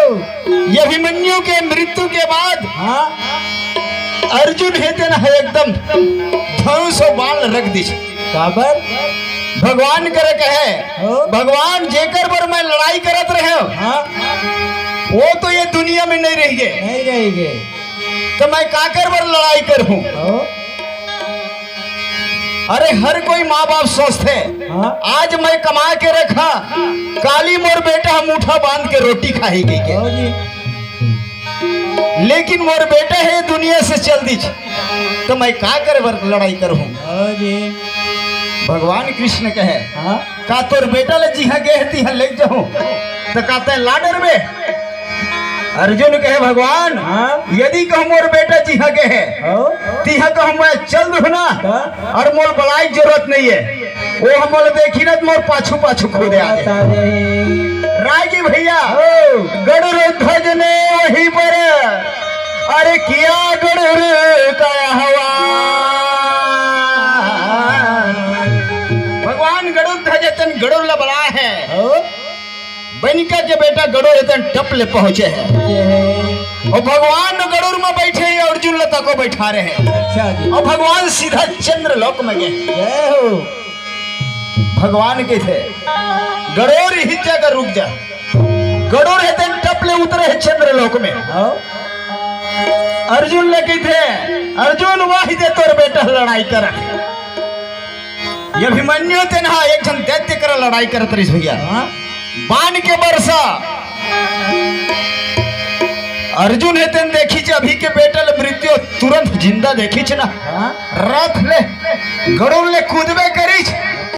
ये अभिमन्यु के मृत्यु के बाद अर्जुन हेते ना एकदम धनुष बाण रख दी काबर भगवान करे कहे भगवान जेकर पर मैं लड़ाई करत रहे वो तो ये दुनिया में नहीं रहेंगे तो मैं काकर पर लड़ाई करूं। अरे हर कोई माँ बाप सोचते आज मैं कमा के रखा काली मोर बेटा हम उठा बांध के रोटी खाएगी के लेकिन मोर बेटा है दुनिया से चल दी तो मैं का कर लड़ाई करूं। भगवान कृष्ण कहे का तोर बेटा ले जी हाँ गए हाँ ले जाऊं तो कहते हैं लाडर में। अर्जुन कहे भगवान यदि कहो मोर बेटा जी हाँ गए तिहा कहो मैं चल दू ना और मोर बड़ाई जरूरत नहीं है वो हम देखी ना मोर पाछू पाछू खुदे आ राजी भैया गरुड़ ध्वज ने वहीं पर अरे किया गरुड़ का हवा भगवान गरुड़ ध्वज तन गरुड़ लबड़ा है बनिका के बेटा गरुड़ तन टप ले पहुंचे है और भगवान गरुड़ में बैठे हैं अर्जुन लता को बैठा रहे हैं और भगवान सीधा चंद्र लोक में गए। भगवान के थे गरुड़ ही जगह रुक जा गरुड़ है तन टप ले उतरे है चंद्र लोक में। अर्जुन लगे थे अर्जुन वाही दे तोर बेटा लड़ाई कर ये अभिमन्यु तेना एक जन दैत्य कर लड़ाई करत रही भैया बाण के बरसा अर्जुन है तेन देखी च अभी के बेटा ले मृत्यु तुरंत जिंदा देखी च ना रथ ले गरुड़ ले कूदबे करी